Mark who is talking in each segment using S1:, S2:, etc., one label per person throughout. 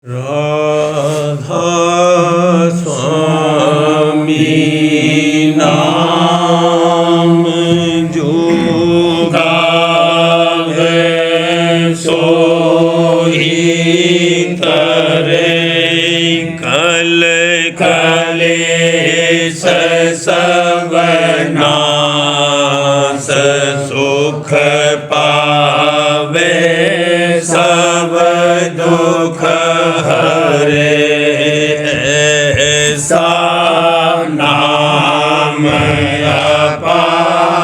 S1: राधा स्वामी नाम जो गावे सोई तरे कल कलेश सब नाश सुख पावे सब दुख हरे ऐसा नाम अपारे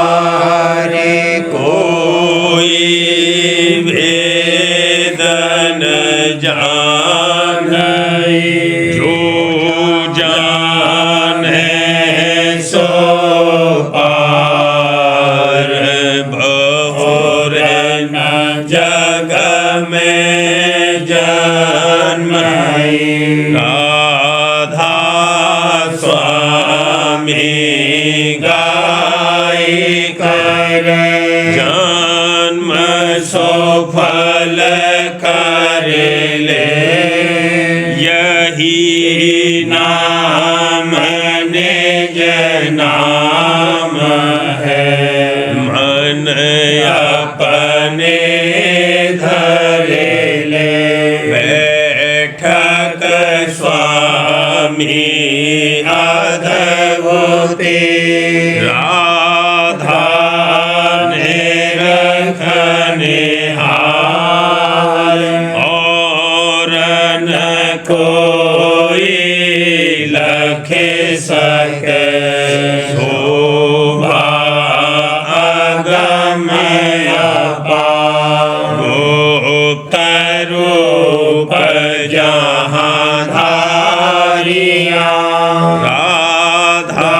S1: कोई वेद न जाने जो जाने सो पार बहुर न जग में जन्म राधा स्वामी गाय कर जन्म सफल कर ले यही नाम निज नाम है मन अपने धरे ले बैठक स्वामी अद्भुते राधा ने रखने हार और न कोई लखे सके शोभा अगम अपार गुप्त रूप जहाँ धारिया राधा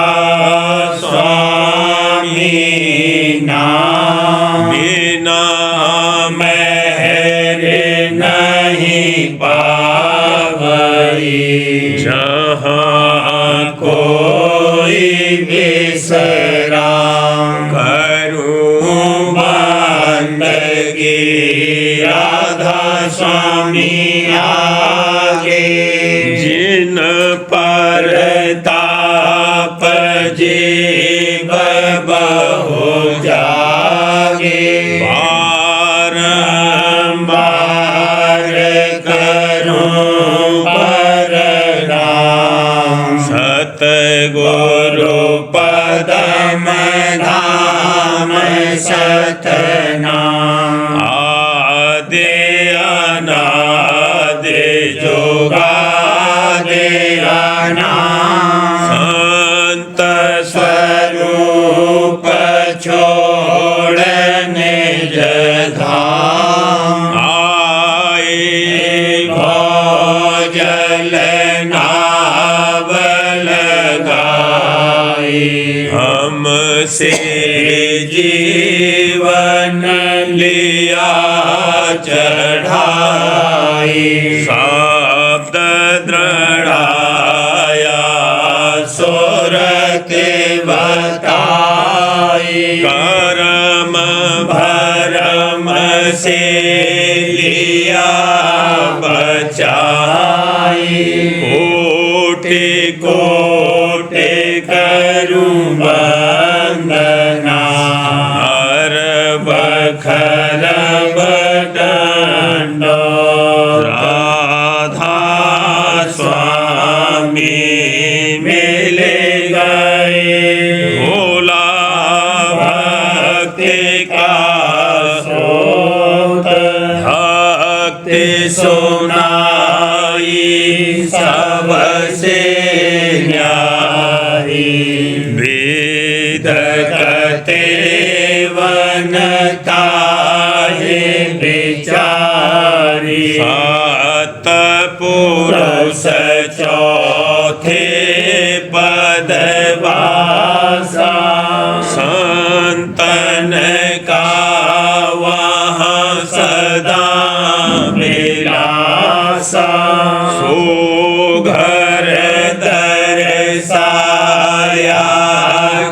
S1: स्वामी नाम बिना मेरे नहीं पावई जहाँ कोई बिसरा करूं बंदगी राधा स्वामी आगे जिन पर ताप जीव बहु जागे बारंबार करूं परनाम सतगुरु पदम धाम सतनाम आदि अनादि जुगादि अनाम संत स्वरूप छोड़ निज धाम आए भोजल नाव लगाए हमसे जीवन लिया चढ़ाई शब्द दृढ़ाया सुरत बताई करम भरम से लिया बचाई कोटि कोटि करूं वंदना हर बखर बदंडो राधा स्वामी मिल गए भोला भक्ति का स्रोत भक्ति सुनाई सबसे न्यारी वेद कते वनता है विचारी सात पुरुष चौथे पदवासा संतन का वहाँ सदा विलासा सो घर दरसाया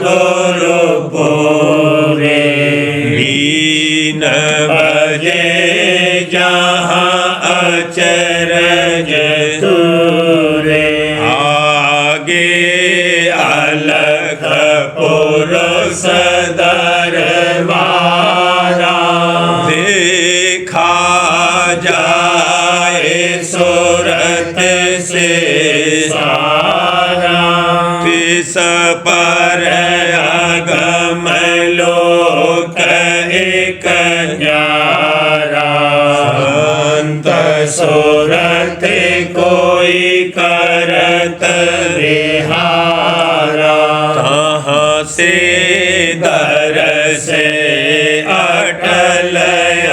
S1: गुरुपुरे 3 बजे जहाँ अचरज तुरे आगे अलग पुरुष दरबारा देखा जाए सूरत से सारा तिस पर अगम लोक एक न्यारा संत सूरत कोई करत विहारा तहाँ से दर से अटल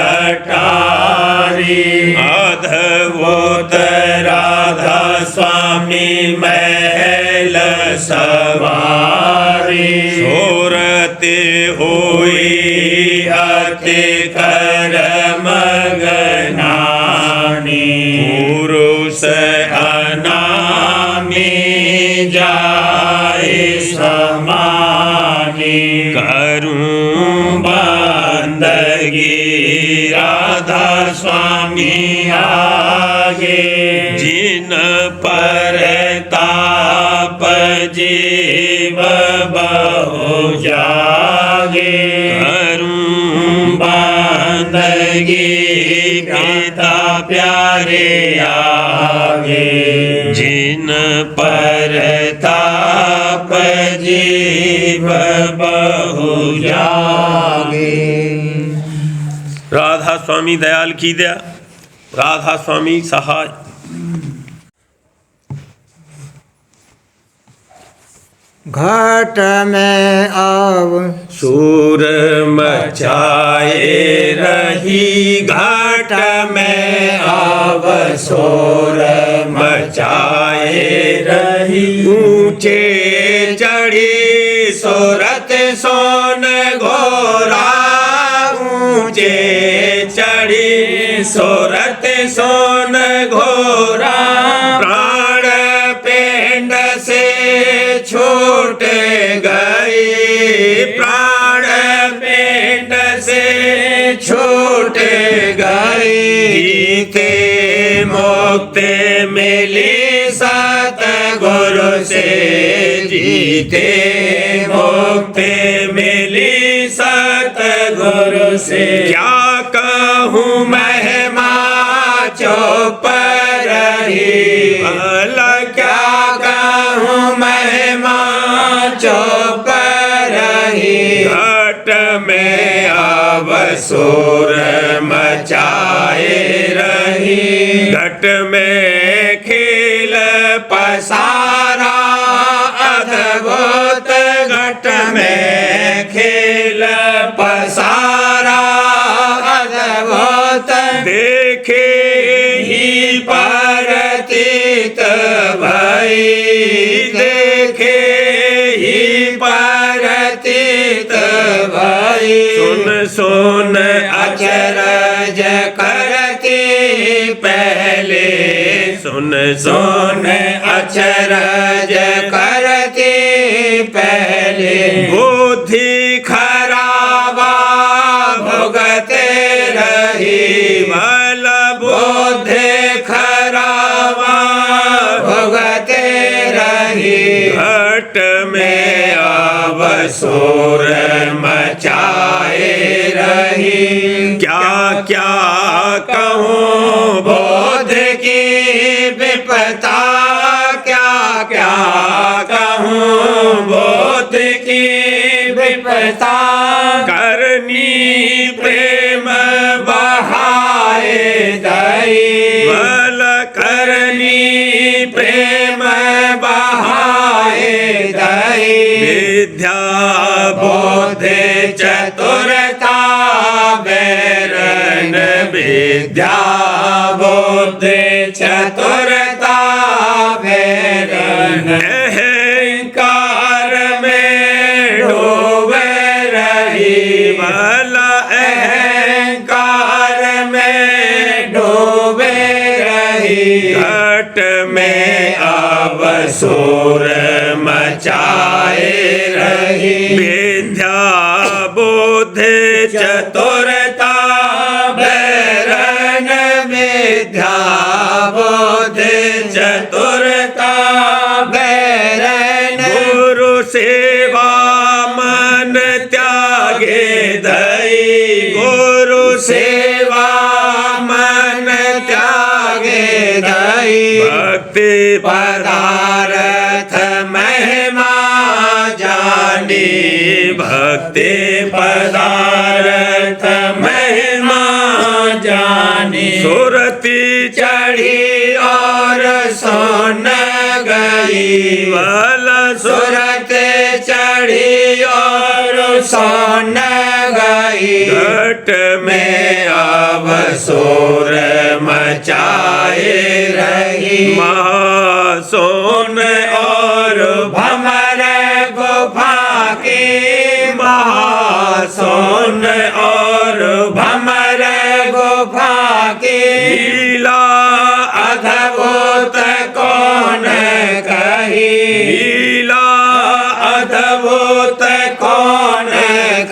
S1: अटारी अद्भुत राधा स्वामी महल सवारी सूरत हुई अति कर्म गनानी पुरुष अनामी जाए समानी करूं बंदगी राधा स्वामी आगे जिन पर ताप जीव बहु जागे करूं बंदगी पिता प्यारे आगे जिन पर ताप जीव बहु जागे। राधा स्वामी दयाल की दया, राधा स्वामी सहाय।
S2: घाट में आव
S1: शूर मचाए रही घाट में आव शोर मचाए रही ऊंचे चढ़ी सूरत सोन घोरा ऊंचे चढ़ी सूरत सोन घोरा प्राण पिंड से छूट गई प्राण पिंड से छूट गई जीते मुक्ति मिली सतगुरु से जीते मुक्ति मिली सतगुरु से क्या कहूँ महिमा चुप रही भला क्या कहूँ महिमा चुप रही घाट में अवसुर मचाए रही घट में खेल पसारा अद्भुत घट में खेल पसारा अद्भुत देखे ही परतीत भई देखे ही परतीत भई सुन सुन अचरज करती पहले सुन सुन अचरज करती पहले बुद्धि खराबा भुगते रही भला बुद्धि खराबा भुगते रही घट में अवसुर मचाए रही क्या क्या कहूँ बोध की विपता क्या क्या कहूँ बोध की विपता करनी प्रेम बहाए दई बल करनी प्रेम बहाए दई विद्या बोध चतुरता बैरन विद्या बोध चतुरता बैरन अहंकार में डूब रही भला अहंकार में डूब रही घट में अवसुर मचाए रही विद्या बोध चतुरता बैरन विद्या बोध चतुरता
S2: बैरन
S1: गुरु सेवा मन त्यागे दई गुरु सेवा मन त्यागे
S2: दई
S1: भक्ति
S2: पदार्थ महिमा
S1: जानी भक्ति पदार्थ महिमा जानी सुरती चढ़ी और सोन गई वाला
S2: सुरत चढ़ी और सोन गई
S1: घट में अब
S2: सोर मचाए रही
S1: महासोन और
S2: भमर गुफा की
S1: महासोन और
S2: भमर गुफा की
S1: लीला
S2: अद्भुत कौन कही
S1: लीला
S2: अद्भुत कौन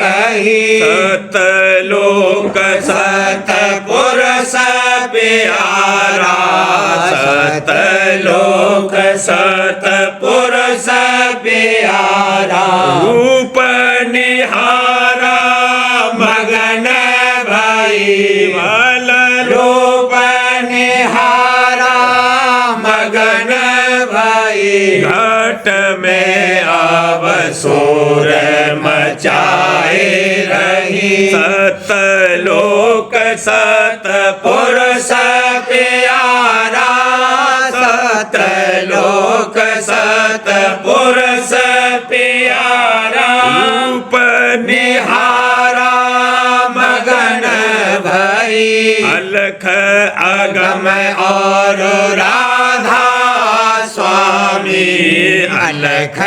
S2: कही
S1: सतलोक
S2: सतपुरुष प्यारा
S1: सतलोक
S2: सतपुरुष प्यारा
S1: रूप निहारा
S2: मगन भई
S1: वाला
S2: रूप निहारा मगन भई
S1: घट में
S2: अब सोर मचाए रही
S1: सतलोक
S2: पुरुष प्यारा सतलोक सतपुरुष प्यारा
S1: रूप
S2: निहारा मगन भई
S1: अलख अगम
S2: गम और राधा स्वामी अलख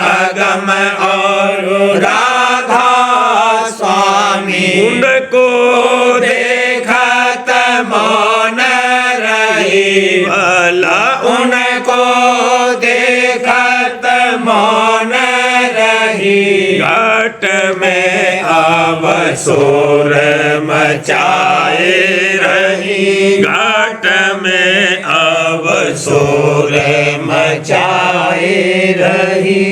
S2: अगम और राधा स्वामी
S1: उनको
S2: देखत मौन रही
S1: वाला
S2: उनको देखत मौन रही
S1: घट में
S2: अब सोर मचाए रही
S1: घाट में अब
S2: सोर मचाए रही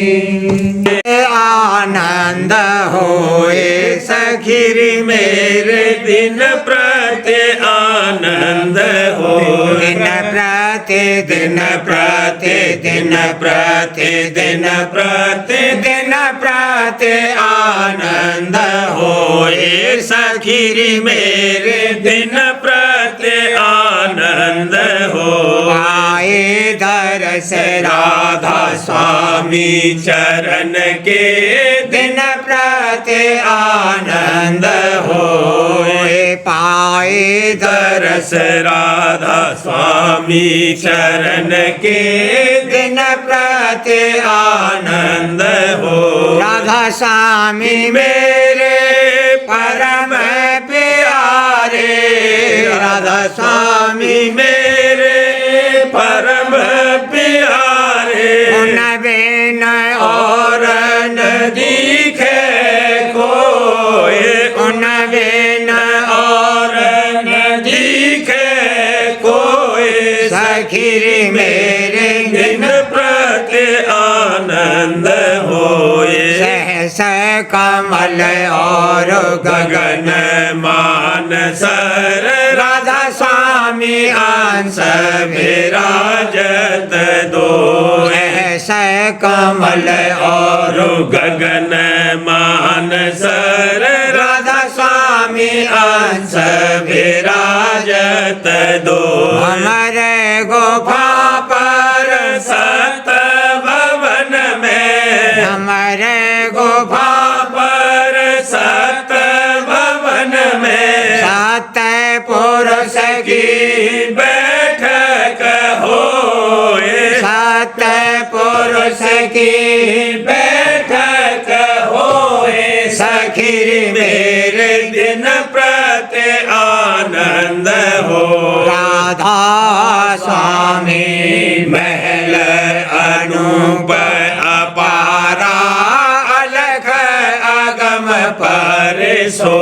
S2: आनंद होए सखीरी मेरे
S1: दिन प्रति आनंद हो
S2: दिन प्रतिदिन प्रतिदिन प्रतिदिन प्रतिदिन प्रति आनंद होए सखीरी मेरे
S1: दिन प्रति आनंद हो
S2: आए दरस राधा स्वामी
S1: चरण के
S2: दिन प्रति आनंद होए पाए
S1: दरस राधा स्वामी चरण के
S2: दिन प्रति
S1: आनंद हो
S2: राधा स्वामी मेरे परम प्यारे राधा स्वामी
S1: मेरे परम प्यारे
S2: उन बिन और न
S1: दिखे कोई
S2: उन बिन
S1: और न दिखे कोई
S2: सखीरी मेरे
S1: दिन प्रति आनंद होए
S2: सहस कमल और गगन
S1: मान सर
S2: राधा स्वामी अंश
S1: विराजत दो
S2: सहस कमल और
S1: गगन मान सर
S2: राधा स्वामी अंश
S1: विराजत दो
S2: हमारे गुफा पर
S1: सत भवन में
S2: हमारे गुफा
S1: पर सत भवन में
S2: सात पुरुष की
S1: बैठक होए
S2: सात पुरुष की
S1: बैठक होए
S2: सखीरी मेरे
S1: दिन प्रति आनंद हो
S2: राधा स्वामी महल अनूप अपारा अलख अगम पर सो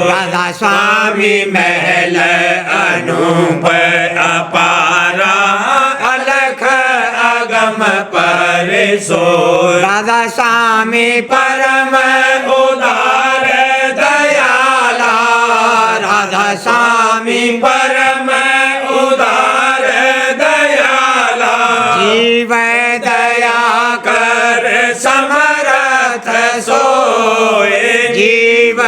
S2: राधा स्वामी महल अनूप अपारा पर सोए। राधा स्वामी परम उदार दयाला, राधा स्वामी परम उदार दयाला, जीव दया कर समर्थ सोए, जीव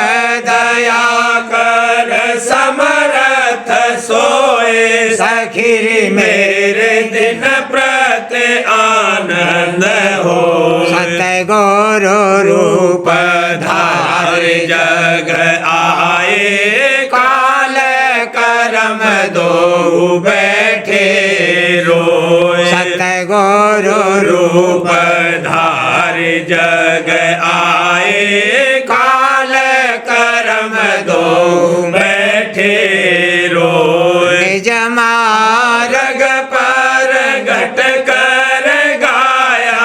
S2: दया कर समर्थ सोए। सखी मेरे दिन प्रति आनंद हो, सतगुरु रूप धार जग आए, काल करम दो बैठे रोए। सतगुरु रूप धार जग आए, काल करम दो बैठे रोए। निज मार्ग पर घट कर गाया,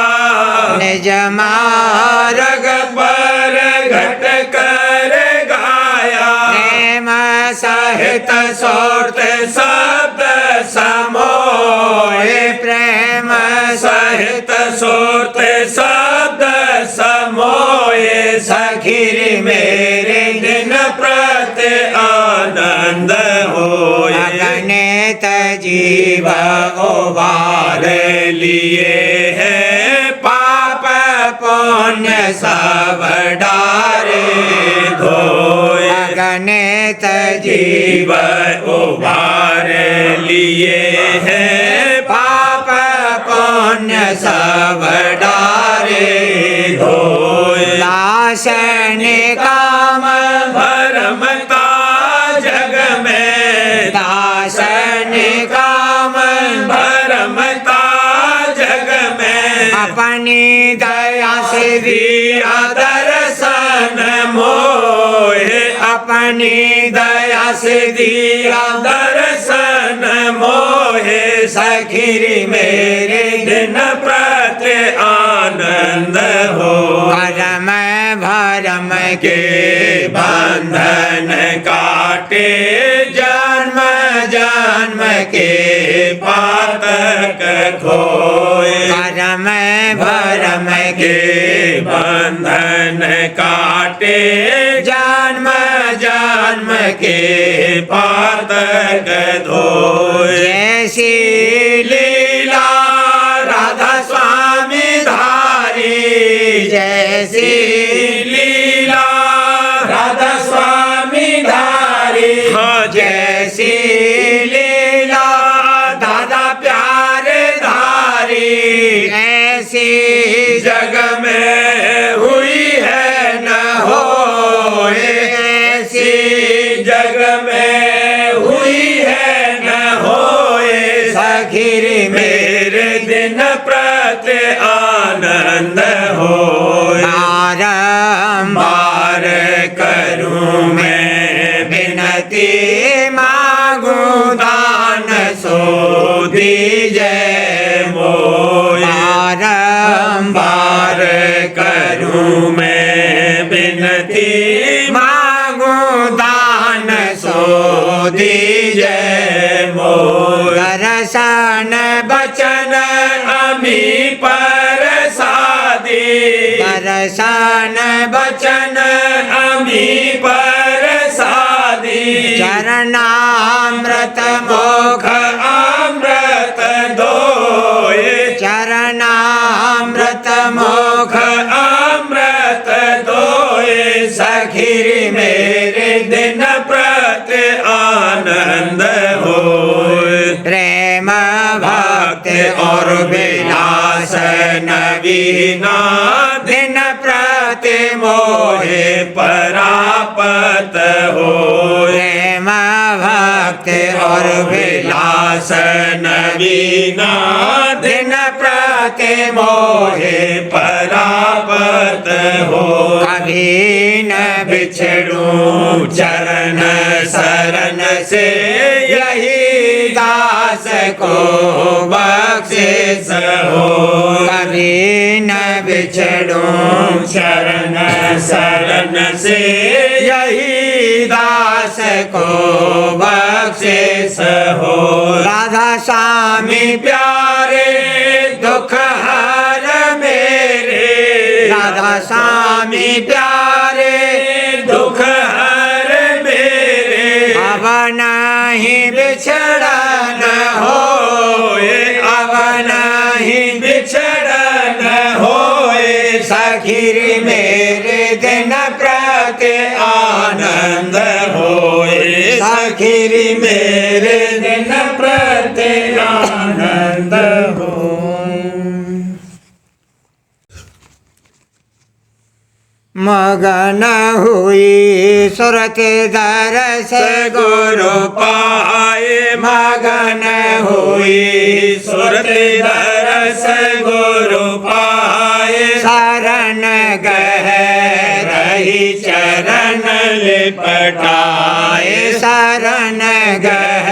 S2: निज मार्ग पर घट कर गाया, प्रेम सहित सोर्त शब्द समोए, प्रेम सहित सोर्त शब्द समोए। सखी मेरे दिन प्रति आनंद होए, अगणित जीव उबार लिए है, पाप पुण्य सब डारे धोए। अगणित जीव उबार लिए है, पाप पुण्य सब डारे धोए। दासन काम भरमता जग में, दासन काम भरमता जग में, अपनी दया से दिया दर्शन मोहे, अपनी दया से दिया दर्शन मोहे। सखी मेरे दिन प्रति आनंद हो, करम भरम के बंधन काटे, जन्म जन्म के पातक खोए। करम भरम के बंधन काटे, जन्म जन्म के पातक धोए। जैसी लीला राधा स्वामी धारी, जैसी लीला राधा स्वामी धारी, जैसी लीला दादा प्यार धारी, ऐसी जग में हुई है न होए, ऐसी जग में हुई है न होए। सखी मेरे दिन प्रति आनंद हो, बारंबार करूं मैं विनती, मांगू दान सो दीजिए मोए। बारंबार करूं मैं विनती, मांगू दान सो दीजिए मोए। दर्शन बचन अमी पर सादी, दर्शन बचन अमी पर सादी, चरणामृत मोख अमृत दोए, चरणामृत मोख अमृत दोए। सखी मेरे दिन प्रति आनंद होए, प्रेम भक्ति और विलास नवीना, दिन प्रति मोहे परापत हो। प्रेम भक्ति और विलास नवीना, दिन प्रति मोहे परापत हो। कभी न बिछड़ूं चरण शरण से, यही दास को बख्शिश हो। कभी न बिछड़ूं शरण शरण से, यही दास को बख्शिश हो। राधा स्वामी प्यारे दुख प्यारे दुख हर मेरे अब नहीं बिछड़न होए अब नहीं बिछड़न होए सखी मेरे दिन प्रति आनंद होए सखी मेरे दिन प्रति आनंद हो। मगन हुई सुरत दरस गुरु पाए मगन हुई सुरत दरस गुरु पाए शरण गह रही चरण लिपटाए शरण गह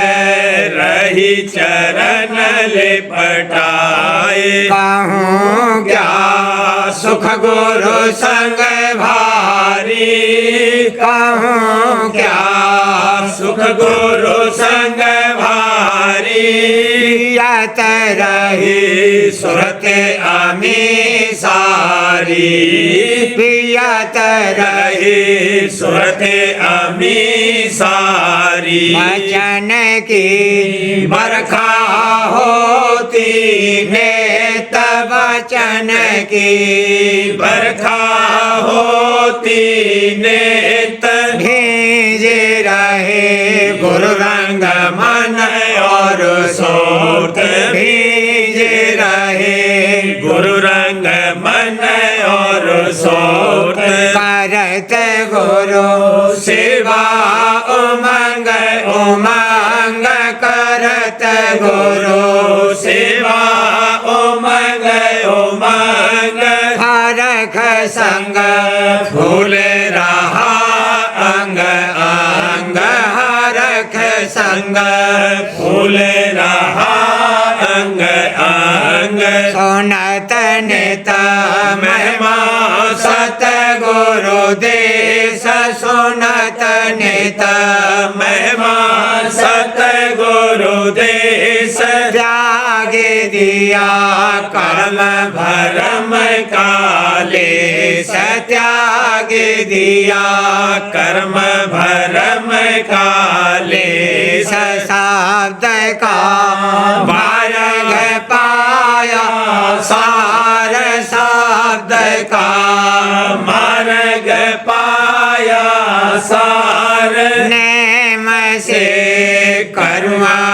S2: रही चरण लिपटाए कहूँ क्या सुख गुरु संग भारी कहूँ क्या सुख गुरु संग भारी यत रही सुरत अमी सारी पियत रही सुरत अमी सारी वचन की बरखा होती नेत वचन की बरखा होती नेत भीजे रहे गुरु रंग मन और सोत भीजे रहे गुरु रंग मन और सोत करत गुरु सेवा उमंग उमंग करत गुरु सेवा उमंग उमंग हरख संग फूल रहा अंग अंग हरख संग फूल रहा अंग अंग सुनत नित महिमा सत गुरु देश सुनत नित महिमा सत गुरु देश त्याग दिया कर्म भरम काले त्याग दिया कर्म भरम काले शब्द का मार्ग पाया सार शब्द का मार्ग पाया सार नेम से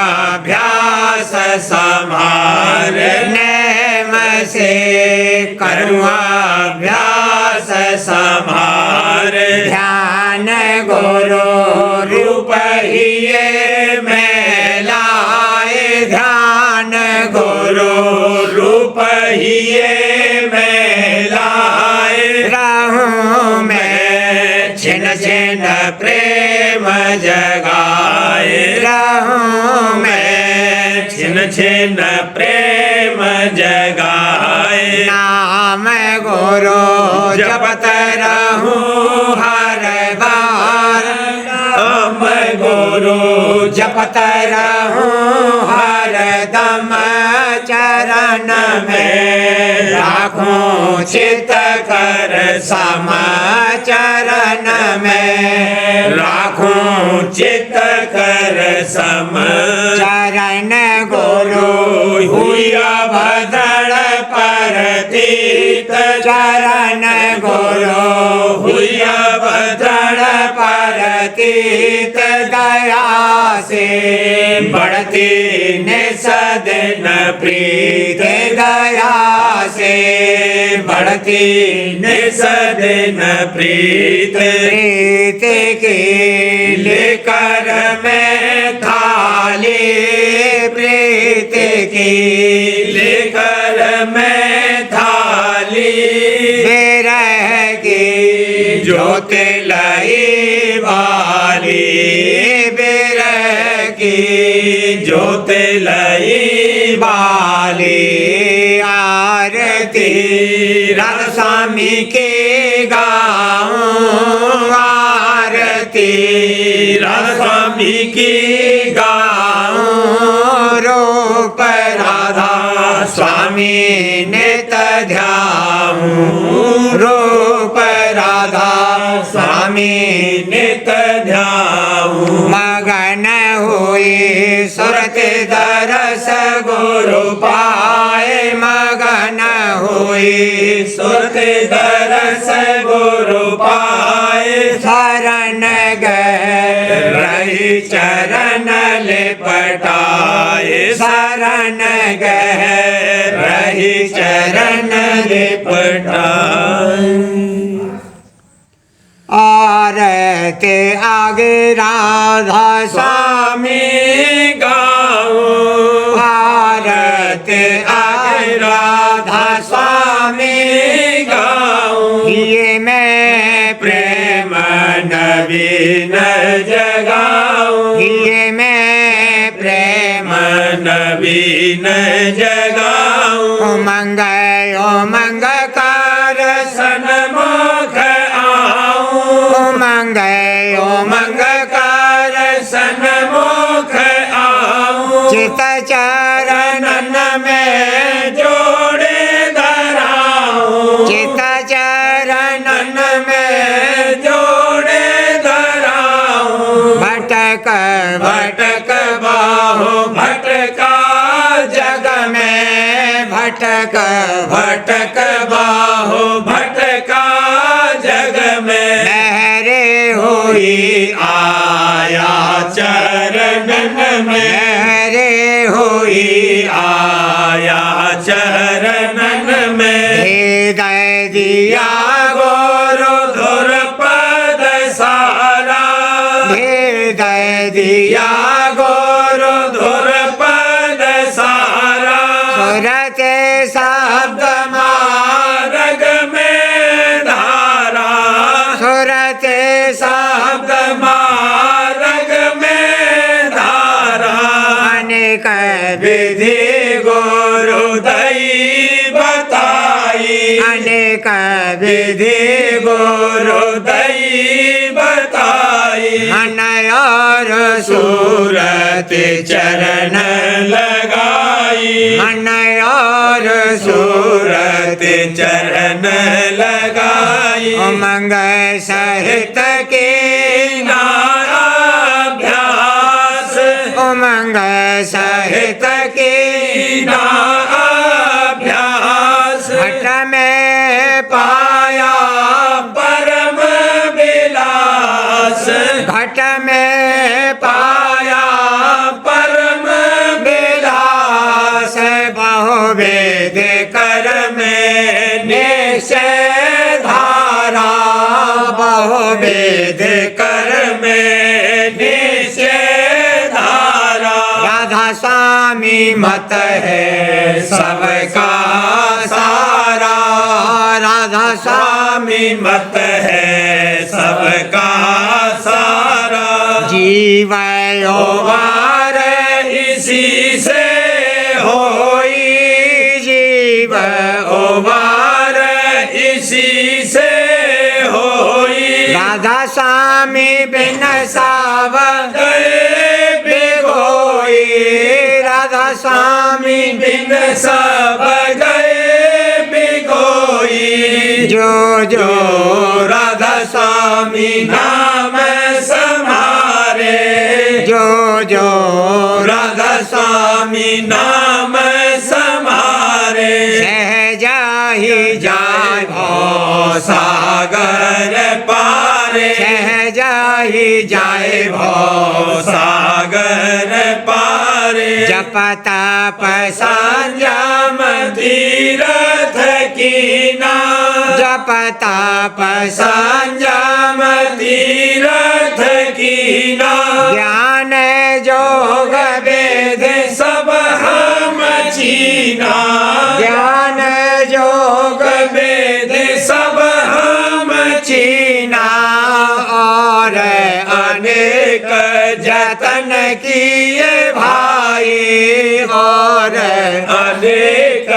S2: करुणाभ्यास समार नेम से करुणाभ्यास समार ध्यान गुरु रूप ही में लाए ध्यान गुरु रूप ही में लाए रहूं मैं छिन छिन प्रेम जगाए रहूं मैं छिन छिन प्रेम जगाए नाम गुरु जपत रहूं हर बार नाम गुरु जपत रहूं हर दम चरण में राखूं चित कर सम चरण में राखूं चित कर सम चरण गुरु हुआ भद्र परतीत चरण गुरु हुआ भद्र परतीत दया से बढ़ती निसदन प्रीत दया से बढ़ती निसदन प्रीत प्रीत के लेकर मैं थाली प्रीत की लेकर मैं थाली बेरह की जोत लाई वाली बेरह की जोत लाई वाली आरती राधा स्वामी के गाऊं आरती राधा स्वामी की गाऊं रूप राधा स्वामी ने ध्याऊं रूप राधा स्वामी नित ध्याऊं
S3: मगन हुई सुरत दरस गुरु पाए मगन हुई
S2: सुरत दरस गुरु पाए
S3: शरण गए
S2: रही चरण लिपटाए
S3: शरण गए
S2: रही चरण लिपटाए
S3: आरते आगे राधा
S2: स्वामी गाऊं
S3: आरते आगे राधा स्वामी
S2: गाऊं
S3: ये मैं
S2: प्रेम नवीन जगाऊं
S3: ये मैं प्रेम
S2: नवीन जगाऊं
S3: उमंग उमंग कर
S2: सन्मुख आऊं
S3: उमंग उमंग कर
S2: सन्मुख आऊं
S3: चित चरणन में
S2: जोड़े धराऊं
S3: चित चरणन में
S2: जोड़े धराऊं
S3: भटक
S2: भटक बाहो भटका
S3: जग में भटक
S2: भटक बाहो भटका जग में
S3: लहरे हुई
S2: हुई आया चरणन में
S3: लहरे हुई
S2: हुई आया चरणन में
S3: हृदय दिया
S2: गोरो धुर पद सारा
S3: हृदय दिया
S2: या गोरो धुर पद सारा
S3: सुरत शब्द
S2: मार्ग में धारा
S3: सुरत
S2: शब्द मार्ग में धारा
S3: अनेक
S2: विधि गुरुदयी बताई
S3: अनेक
S2: विधि गुरुदयी बताई
S3: मन और
S2: सूरत चरण लगाई
S3: मन और
S2: सूरत चरण लगाई
S3: उमंग सहित के
S2: नाभ्यास
S3: उमंग सहित के
S2: नाभ्यास
S3: हट में
S2: पाया परम विलास
S3: घट में
S2: पाया परम विलास
S3: बहुवेद
S2: कर में निश्चय धारा
S3: बहुवेद
S2: कर में निश्चय धारा
S3: राधा स्वामी
S2: मत है सबका सारा
S3: राधा
S2: स्वामी मत है सबका सारा
S3: जीव
S2: वार इसी से होई
S3: जीव
S2: वार इसी से होई
S3: राधा स्वामी बिन साव
S2: गए
S3: बेगोई राधा स्वामी
S2: बिन सब गए बिगोई
S3: जो जो
S2: राधा स्वामी नाम समारे
S3: जो जो
S2: राधा स्वामी नाम समारे
S3: सहजा ही जाय
S2: भव सागर पारे
S3: सहजा ही जाय
S2: भव सागर पारे
S3: जप तप
S2: संयम तीरथ कीना
S3: जप तप
S2: संयम तीरथ कीना
S3: ज्ञान जोग वेद
S2: सब हम चीना
S3: ज्ञान जोग
S2: वेद सब हम
S3: चीना और
S2: अनेक
S3: जतन किए भाई और
S2: अनेक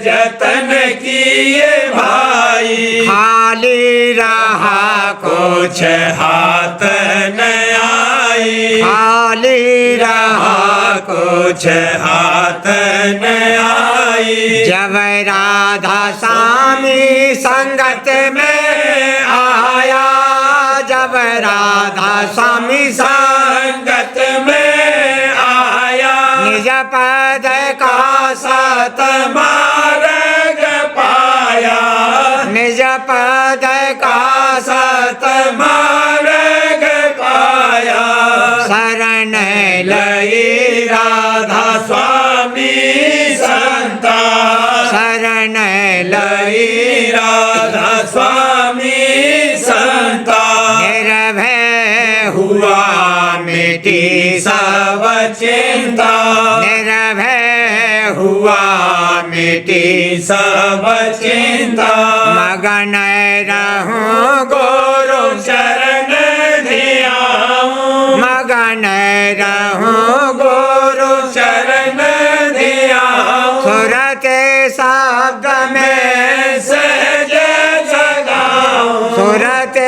S2: जतन किए भाई
S3: खाली रहा
S2: कुछ हाथ न आई
S3: खाली रहा
S2: कुछ हाथ न आई
S3: जब राधा स्वामी संगत में आया जब स्वामी
S2: संगत में आया
S3: निज पद का
S2: सत मार्ग पाया
S3: निज पद का
S2: सत मार्ग पाया
S3: शरण
S2: लई राधा स्वामी संता
S3: शरण
S2: लई राधा स्वामी संता
S3: निर्भय
S2: हुआ मिटी सब चिंता
S3: निर्भय
S2: हुआ मिटी सब चिंता
S3: मगन रहूं
S2: गुरु चरण धियाऊं
S3: मगन रहूं
S2: गुरु चरण धियाऊं
S3: सुरत शब्द में
S2: सहज जगाऊं
S3: सुरत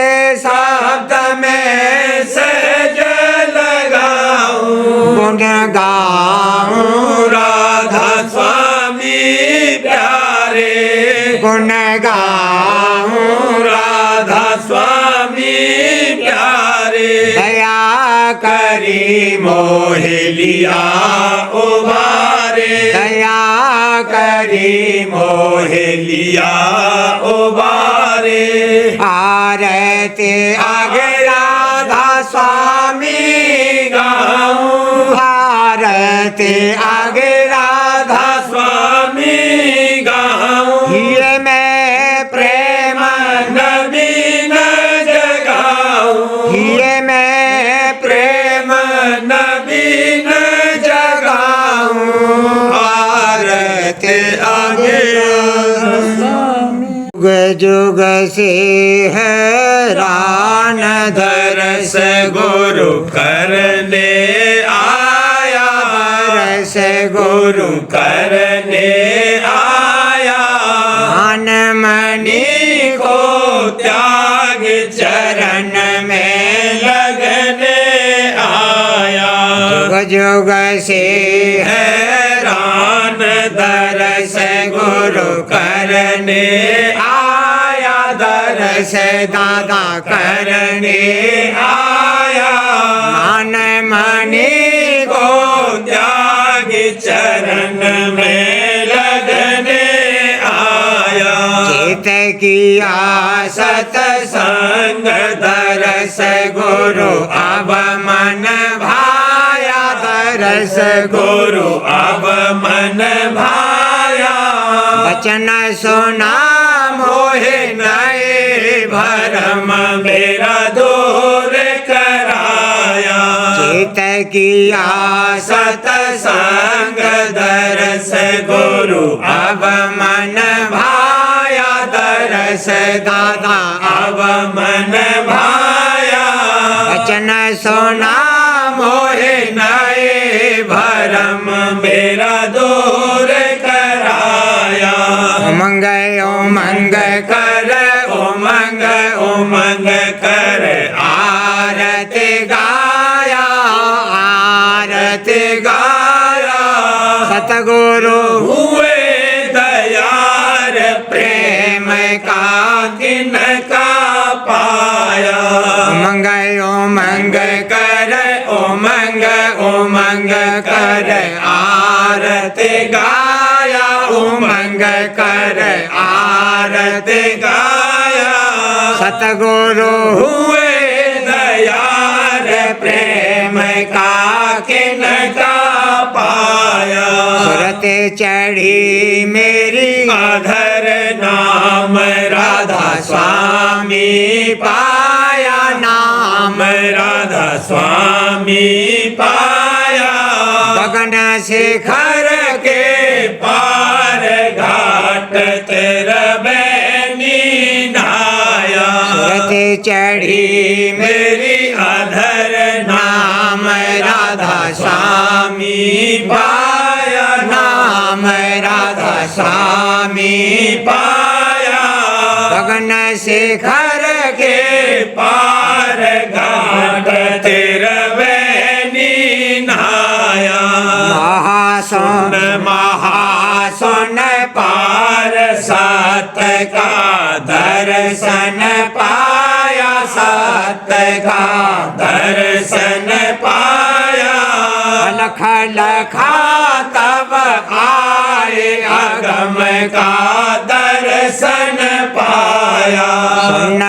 S3: शब्द में
S2: सहज लगाऊं
S3: गुण गाऊं
S2: राधा स्वामी प्यारे
S3: गुण गाऊं
S2: राधा स्वामी प्यारे
S3: दया
S2: करी मोहे लिया उबारे
S3: दया
S2: करी मोहे लिया उबारे
S3: आरती आगे राधा स्वामी
S2: गाऊं
S3: आरती आगे राधा
S2: स्वामी गाऊं
S3: ये मैं प्रेम
S2: नवीन जगाऊं
S3: ये मैं प्रेम
S2: नवीन जगाऊं आरती आगे
S3: जुग जुग से हैरान
S2: दरस गुरु करने आया
S3: दरस
S2: गुरु करने आया
S3: मन मणि
S2: को त्याग चरण में लगने आया
S3: जुग जुग से
S2: हैरान दरस गुरु करने आया दरस
S3: दादा
S2: करने आया
S3: मन मणि
S2: को त्याग चरण में लगने आया
S3: चित किया
S2: सतसंग दरस गुरु अब मन भाया दरस गुरु अब मन भाया
S3: वचन सुना
S2: मोहे नए भरम मेरा दूर कराया
S3: चित किया
S2: सतसंग दरस गुरु अब मन भाया दरस
S3: दादा
S2: अब मन भाया
S3: वचन सुना
S2: मोहे नए भरम मेरा दूर कराया
S3: उमंग उमंग
S2: कर उमंग उमंग कर आरती गाया आरती गाया
S3: सतगुरु
S2: हुए दयार प्रेम का किनका पाया
S3: उमंग उमंग
S2: कर उमंग उमंग कर आरती गाया उमंग कर आरती गाया
S3: सतगुरु
S2: हुए दयार प्रेम का किनका पाया
S3: सुरत चढ़ी मेरी
S2: अधर नाम राधा स्वामी पाया नाम राधा स्वामी पाया
S3: गगन शिखर
S2: के पार घाट तेरा बैनी नाया
S3: सुरत चढ़ी
S2: मेरी अधर नाम राधा स्वामी पाया नाम राधा स्वामी पाया
S3: गगन शिखर
S2: के पार घाट तेरा बैनी नाया
S3: महासोन
S2: महासुन पार सात का दर्शन पाया सत्य का दर्शन पाया।
S3: लख लखा
S2: तब आए अगम का दर्शन पाया।
S3: सुन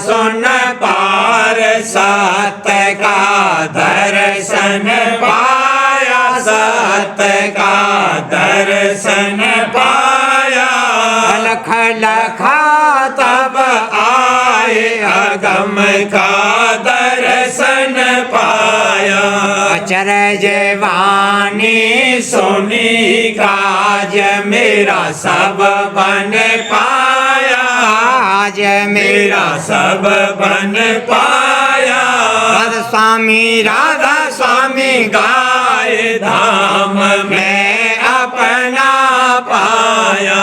S2: सुन पार सत्य का दर्शन पाया। सत्य का दर्शन पाया।
S3: लख लखा
S2: तब आए अगम का दर्शन पाया।
S3: अचरज वाणी
S2: सुनी काज मेरा सब बन पाया।
S3: आज
S2: मेरा सब बन पाया।
S3: राधा स्वामी
S2: राधा स्वामी गाय धाम में अपना पाया।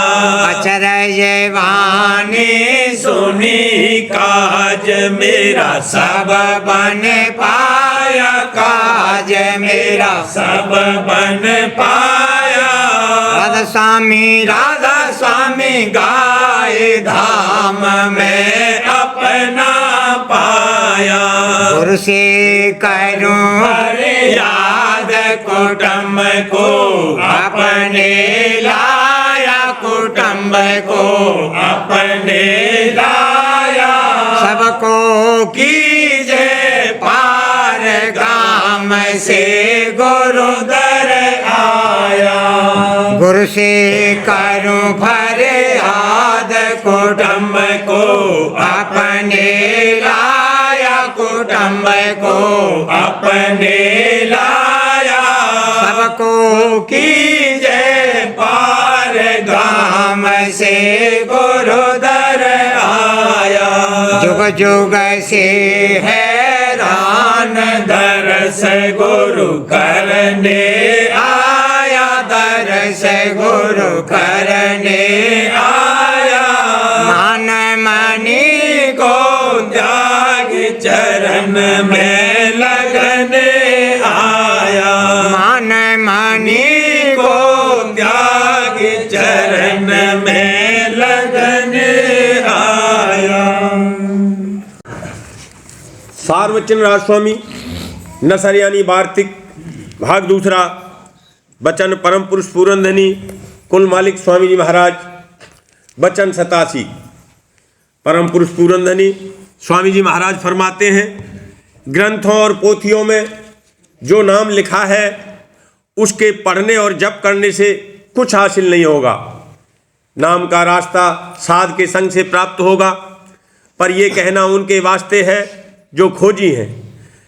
S3: अचरज वाणी
S2: सुनी काज मेरा सब बन पाया। काज मेरा सब बन पाया। राधा स्वामी गाय धाम में अपना पाया।
S3: गुरु से करूं
S2: हरे याद कुटुंब को अपने लाया। कुटुंब को अपने लाया। सबको कीजे पार गाम से गुरु दर आया।
S3: गुरु से करूं
S2: फरियाद कुटुंब को अपने लाया। कुटुंब को अपने लाया।
S3: सबको
S2: कीजे पार गाम से गुरु दर आया।
S3: जुग जुग से
S2: हैरान दरस गुरु करने आया। दरस गुरु करने आया।
S3: मान मणि
S2: को त्याग चरण में लगने आया।
S3: मान मणि
S2: को त्याग चरण में लगने आया।
S1: सार्वचन राजस्वामी नसरियानी वार्तिक भाग दूसरा। बचन परम पुरुष पूरनधनी कुल मालिक स्वामी जी महाराज। बचन 87। परम पुरुष पूरनधनी स्वामी जी महाराज फरमाते हैं, ग्रंथों और पोथियों में जो नाम लिखा है उसके पढ़ने और जप करने से कुछ हासिल नहीं होगा। नाम का रास्ता साध के संग से प्राप्त होगा, पर यह कहना उनके वास्ते है जो खोजी हैं।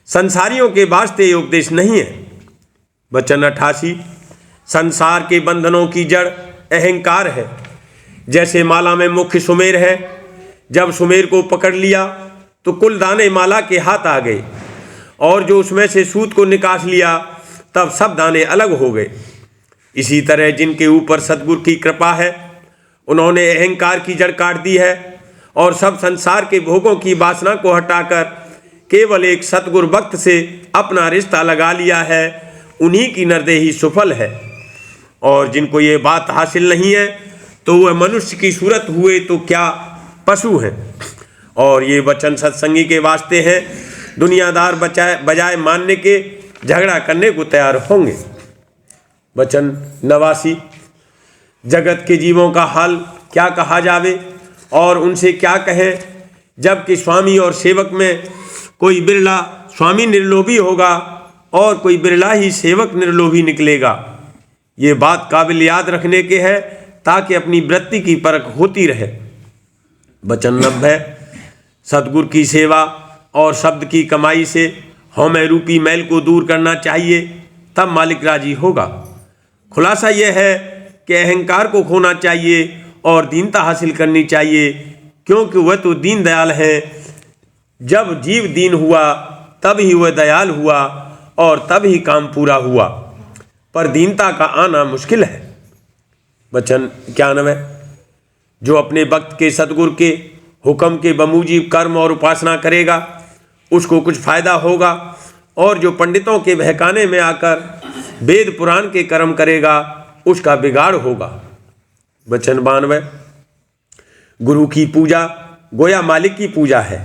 S1: संसारियों के वास्ते ये उपदेश नहीं है। वचन 88। संसार के बंधनों की जड़ अहंकार है। जैसे माला में मुख्य सुमेर है, जब सुमेर को पकड़ लिया तो कुल दाने माला के हाथ आ गए, और जो उसमें से सूत को निकास लिया तब सब दाने अलग हो गए। इसी तरह जिनके ऊपर सद्गुरु की कृपा है, उन्होंने अहंकार की जड़ काट दी है और सब संसार के भोगों की वासना को हटाकर केवल एक सद्गुरु भक्त से अपना रिश्ता लगा लिया है। उन्हीं की नरदेही सुफल है। और जिनको ये बात हासिल नहीं है तो वह मनुष्य की सूरत हुए तो क्या पशु हैं। और ये वचन सत्संगी के वास्ते हैं। दुनियादार बजाय मानने के झगड़ा करने को तैयार होंगे। वचन 89। जगत के जीवों का हाल क्या कहा जावे और उनसे क्या कहें, जबकि स्वामी और सेवक में कोई बिरला स्वामी निर्लोभी होगा और कोई बिरला ही सेवक निर्लोभी निकलेगा। ये बात काबिल याद रखने के है ताकि अपनी वृत्ति की परख होती रहे। वचन 90। सद्गुरु की सेवा और शब्द की कमाई से हमें रूपी मैल को दूर करना चाहिए, तब मालिक राजी होगा। खुलासा यह है कि अहंकार को खोना चाहिए और दीनता हासिल करनी चाहिए, क्योंकि वह तो दीन दयाल है। जब जीव दीन हुआ तब ही वह दयाल हुआ और तब ही काम पूरा हुआ, पर दीनता का आना मुश्किल है। वचन 91। जो अपने भक्त के सद्गुरु के हुक्म के बमूजिब कर्म और उपासना करेगा उसको कुछ फायदा होगा, और जो पंडितों के बहकाने में आकर वेद पुराण के कर्म करेगा उसका बिगाड़ होगा। वचन 92। गुरु की पूजा गोया मालिक की पूजा है,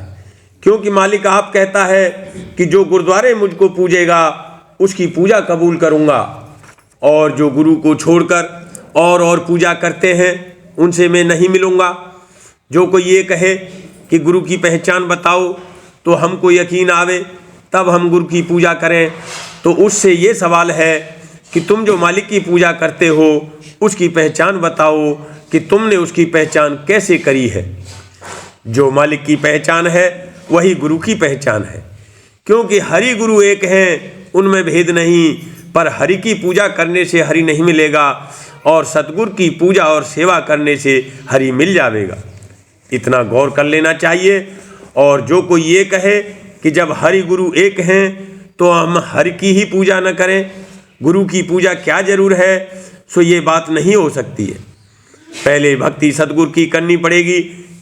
S1: क्योंकि मालिक आप कहता है कि जो गुरुद्वारे मुझको पूजेगा उसकी पूजा कबूल करूँगा, और जो गुरु को छोड़कर और पूजा करते हैं उनसे मैं नहीं मिलूँगा। जो कोई ये कहे कि गुरु की पहचान बताओ तो हमको यकीन आवे तब हम गुरु की पूजा करें, तो उससे ये सवाल है कि तुम जो मालिक की पूजा करते हो उसकी पहचान बताओ कि तुमने उसकी पहचान कैसे करी है। जो मालिक की पहचान है वही गुरु की पहचान है, क्योंकि हरि गुरु एक हैं, उनमें भेद नहीं, पर हरि की पूजा करने से हरि नहीं मिलेगा और सतगुरु की पूजा और सेवा करने से हरि मिल जाएगा। इतना गौर कर लेना चाहिए। और जो कोई ये कहे कि जब हरि गुरु एक हैं तो हम हरि की ही पूजा न करें, गुरु की पूजा क्या जरूर है, सो ये बात नहीं हो सकती है। पहले भक्ति सतगुरु की करनी पड़ेगी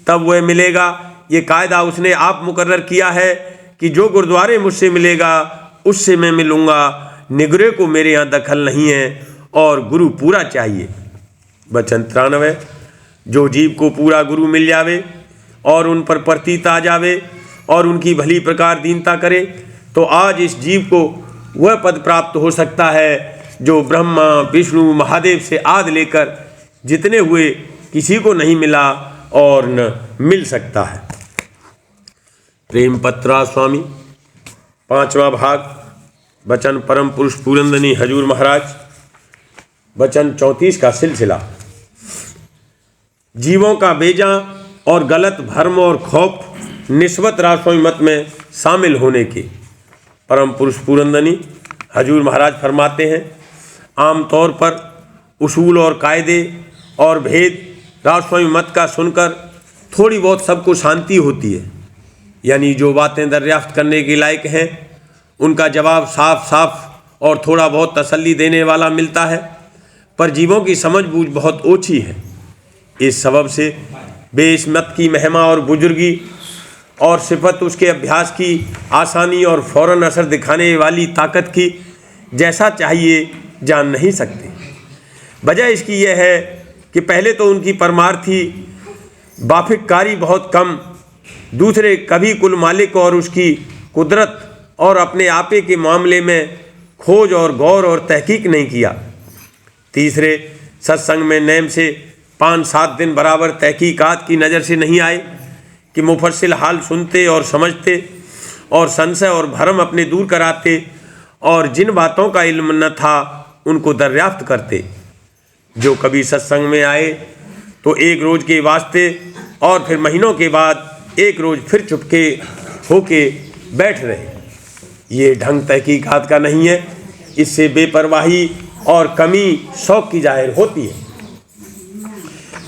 S1: तब वह मिलेगा। ये कायदा उसने आप मुकर्रर किया है कि जो गुरुद्वारे मुझसे मिलेगा उससे मैं मिलूँगा, निगरे को मेरे यहाँ दखल नहीं है और गुरु पूरा चाहिए। वचन 93। जो जीव को पूरा गुरु मिल जावे और उन पर प्रतीत आ जावे और उनकी भली प्रकार दीनता करे, तो आज इस जीव को वह पद प्राप्त हो सकता है जो ब्रह्मा विष्णु महादेव से आदि लेकर जितने हुए किसी को नहीं मिला और न मिल सकता है। प्रेम पत्रा स्वामी 5वां भाग, वचन परम पुरुष पूरंदनी हजूर महाराज, वचन 34 का सिलसिला। जीवों का बेजा और गलत भ्रम और खौफ निस्बत राजस्वामी मत में शामिल होने के परम पुरुष पूरंदनी हजूर महाराज फरमाते हैं, आमतौर पर उसूल और कायदे और भेद राजस्वामी मत का सुनकर थोड़ी बहुत सबको शांति होती है, यानी जो बातें दरियाफ्त करने के लायक हैं उनका जवाब साफ साफ और थोड़ा बहुत तसल्ली देने वाला मिलता है, पर जीवों की समझ बूझ बहुत ओछी है। इस सबब से बेश मत की महिमा और बुजुर्गी और सिफत उसके अभ्यास की आसानी और फौरन असर दिखाने वाली ताकत की जैसा चाहिए जान नहीं सकते। वजह इसकी यह है कि पहले तो उनकी परमार्थी बाफिककारी बहुत कम, दूसरे कभी कुल मालिक और उसकी कुदरत और अपने आपे के मामले में खोज और गौर और तहकीक नहीं किया, तीसरे सत्संग में नेम से 5-7 दिन बराबर तहकीकात की नज़र से नहीं आए कि मुफस्सिल हाल सुनते और समझते और संशय और भरम अपने दूर कराते और जिन बातों का इल्म न था उनको दरियाफ्त करते। जो कभी सत्संग में आए तो एक रोज़ के वास्ते और फिर महीनों के बाद एक रोज़ फिर चुपके होके बैठ रहे। ये ढंग तहकीकात का नहीं है, इससे बेपरवाही और कमी शौक की जाहिर होती है।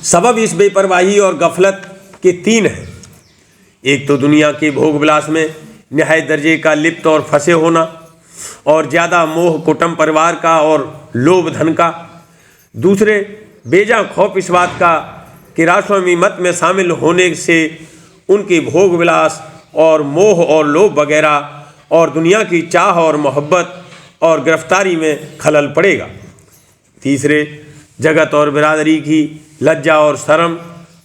S1: सबब इस बेपरवाही और गफलत के 3 हैं। एक तो दुनिया के भोग विलास में निहायत दर्जे का लिप्त और फंसे होना और ज़्यादा मोह कुटुंब परिवार का और लोभ धन का, दूसरे बेजा खौफ इस बात का कि राजस्वामी मत में शामिल होने से उनके भोग विलास और मोह और लोभ वगैरह और दुनिया की चाह और मोहब्बत और गिरफ्तारी में खलल पड़ेगा, तीसरे जगत और बिरादरी की लज्जा और शर्म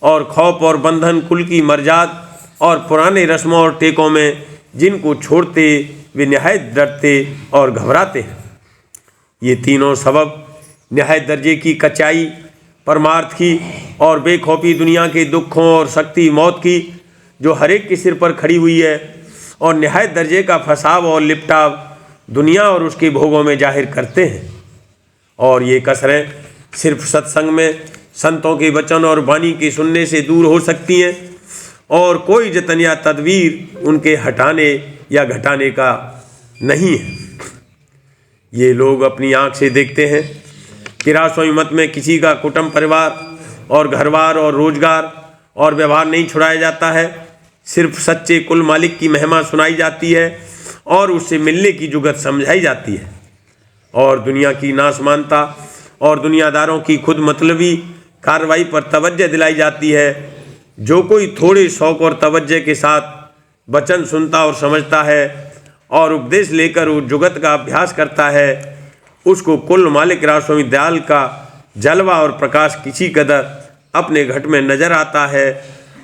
S1: और खौफ और बंधन कुल की मर्जाद और पुराने रस्मों और टेकों में जिनको छोड़ते वे निहायत डरते और घबराते हैं। ये तीनों सबब निहायत दर्जे की कच्चाई परमार्थ की और बेखौफी दुनिया के दुखों और शक्ति मौत की जो हर एक के सिर पर खड़ी हुई है और निहायत दर्जे का फसाव और लिपटाव दुनिया और उसके भोगों में जाहिर करते हैं। और ये कसरें सिर्फ सत्संग में संतों के वचन और वाणी के सुनने से दूर हो सकती हैं और कोई जतन या तदबीर उनके हटाने या घटाने का नहीं है। ये लोग अपनी आँख से देखते हैं कि राजस्वामी मत में किसी का कुटुंब परिवार और घरबार और रोजगार और व्यवहार नहीं छुड़ाया जाता है, सिर्फ सच्चे कुल मालिक की महिमा सुनाई जाती है और उससे मिलने की जुगत समझाई जाती है और दुनिया की नासमानता और दुनियादारों की खुद मतलबी कार्रवाई पर तवज्जो दिलाई जाती है। जो कोई थोड़े शौक और तवज्जो के साथ वचन सुनता और समझता है और उपदेश लेकर उस जुगत का अभ्यास करता है, उसको कुल मालिक राजस्वामी दयाल का जलवा और प्रकाश किसी कदर अपने घट में नजर आता है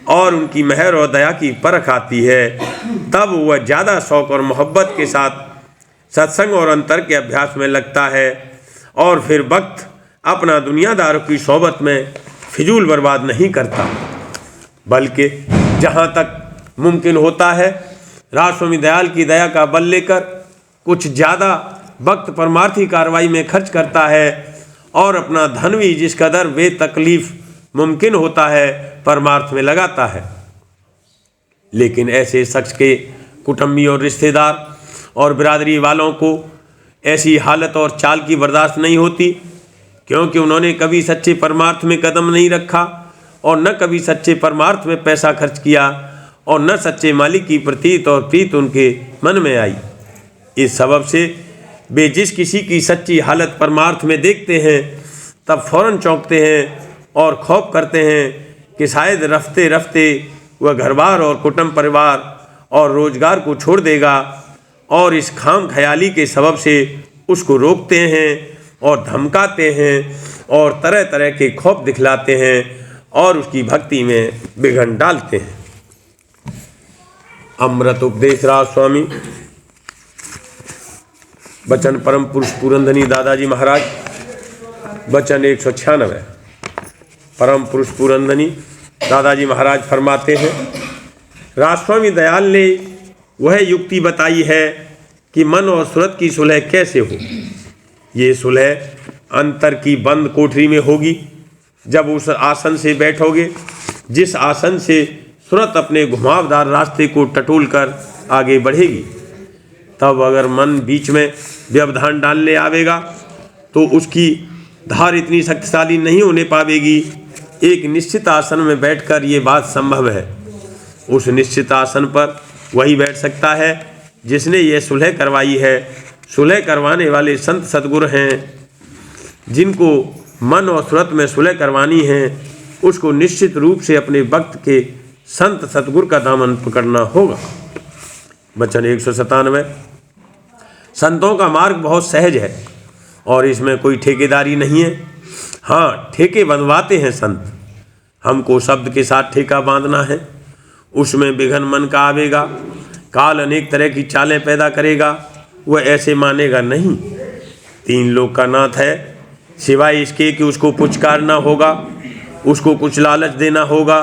S1: और उनकी मेहर और दया की परख आती है, तब वह ज़्यादा शौक़ और मोहब्बत के साथ सत्संग और अंतर के अभ्यास में लगता है और फिर वक्त अपना दुनियादारों की सोबत में फिजूल बर्बाद नहीं करता, बल्कि जहाँ तक मुमकिन होता है राजस्वामी दयाल की दया का बल लेकर कुछ ज़्यादा वक्त परमार्थी कार्रवाई में खर्च करता है और अपना धन भी जिस कदर बेतकलीफ मुमकिन होता है परमार्थ में लगाता है। लेकिन ऐसे शख्स के कुटुंबी और रिश्तेदार और बिरादरी वालों को ऐसी हालत और चाल की बर्दाश्त नहीं होती, क्योंकि उन्होंने कभी सच्चे परमार्थ में कदम नहीं रखा और न कभी सच्चे परमार्थ में पैसा खर्च किया और न सच्चे मालिक की प्रतीत और प्रीत उनके मन में आई। इस सबब से वे जिस किसी की सच्ची हालत परमार्थ में देखते हैं तब फौरन चौंकते हैं और खौफ करते हैं कि शायद रफ्ते रफ्ते वह घरबार और कुटुंब परिवार और रोजगार को छोड़ देगा, और इस खाम ख्याली के सबब से उसको रोकते हैं और धमकाते हैं और तरह तरह के खौफ दिखलाते हैं और उसकी भक्ति में विघ्न डालते हैं। अमृत उपदेश राजस्वामी वचन परम पुरुष पूरनधनी दादाजी महाराज, वचन 196। परम पुरुष पूरनधनी दादाजी महाराज फरमाते हैं, राजस्वामी दयाल ने वह युक्ति बताई है कि मन और सूरत की सुलह कैसे हो। ये सुलह अंतर की बंद कोठरी में होगी। जब उस आसन से बैठोगे जिस आसन से सूरत अपने घुमावदार रास्ते को टटोल कर आगे बढ़ेगी, तब अगर मन बीच में व्यवधान डालने आवेगा तो उसकी धार इतनी शक्तिशाली नहीं होने पावेगी। एक निश्चित आसन में बैठकर ये बात संभव है। उस निश्चित आसन पर वही बैठ सकता है जिसने ये सुलह करवाई है। सुलह करवाने वाले संत सद्गुरु हैं। जिनको मन और सूरत में सुलह करवानी है उसको निश्चित रूप से अपने वक्त के संत सद्गुरु का दामन पकड़ना होगा। वचन 197। संतों का मार्ग बहुत सहज है और इसमें कोई ठेकेदारी नहीं है। हाँ, ठेके बंधवाते हैं संत। हमको शब्द के साथ ठेका बांधना है। उसमें विघन मन का आवेगा। काल अनेक तरह की चालें पैदा करेगा, वह ऐसे मानेगा नहीं। 3 लोक का नाथ है, सिवाय इसके कि उसको पुचकारना होगा, उसको कुछ लालच देना होगा,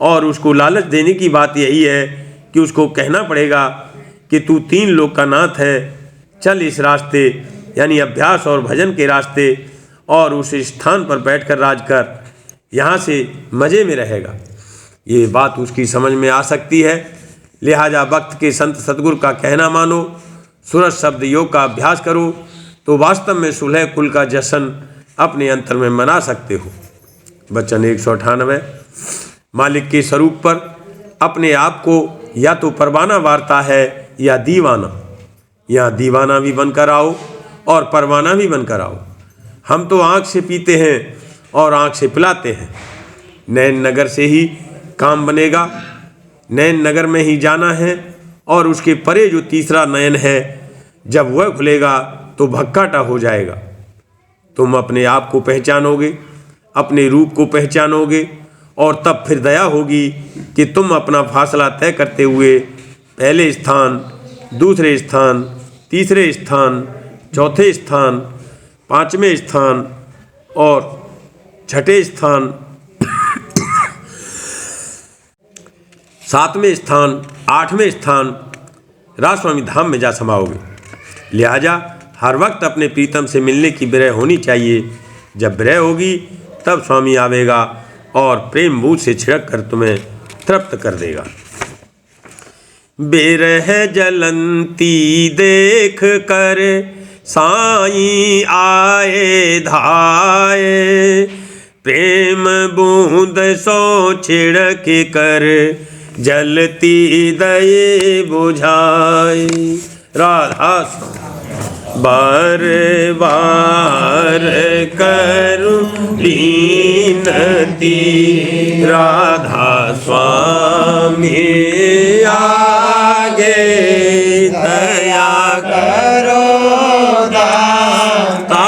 S1: और उसको लालच देने की बात यही है कि उसको कहना पड़ेगा कि तू 3 लोक का नाथ है, चल इस रास्ते यानी अभ्यास और भजन के रास्ते और उस स्थान पर बैठकर राज कर, यहाँ से मज़े में रहेगा। ये बात उसकी समझ में आ सकती है। लिहाजा वक्त के संत सद्गुरु का कहना मानो, सूरज शब्द योग का अभ्यास करो, तो वास्तव में सुलह कुल का जश्न अपने अंतर में मना सकते हो। वचन 198। मालिक के स्वरूप पर अपने आप को या तो परवाना वारता है या दीवाना। यहाँ दीवाना भी बनकर आओ और परवाना भी बनकर आओ। हम तो आँख से पीते हैं और आँख से पिलाते हैं। नैन नगर से ही काम बनेगा। नैन नगर में ही जाना है और उसके परे जो तीसरा नयन है, जब वह खुलेगा तो भक्काटा हो जाएगा। तुम अपने आप को पहचानोगे, अपने रूप को पहचानोगे और तब फिर दया होगी कि तुम अपना फासला तय करते हुए पहले स्थान, दूसरे स्थान, तीसरे स्थान, चौथे स्थान, 5वें स्थान और 6ठे स्थान, 7वें स्थान, 8वें स्थान राजस्वामी धाम में जा समाओगे। लिहाजा हर वक्त अपने प्रीतम से मिलने की विरह होनी चाहिए। जब विरह होगी तब स्वामी आवेगा और प्रेम बूझ से छिड़क कर तुम्हें तृप्त कर देगा। बिरह जलंती देख कर साईं आए धाये, प्रेम बूंद सो छिड़क कर जलती दये बुझाए। राधा बार बार करूं बीनती, राधा स्वामी आगे दया करो दाता,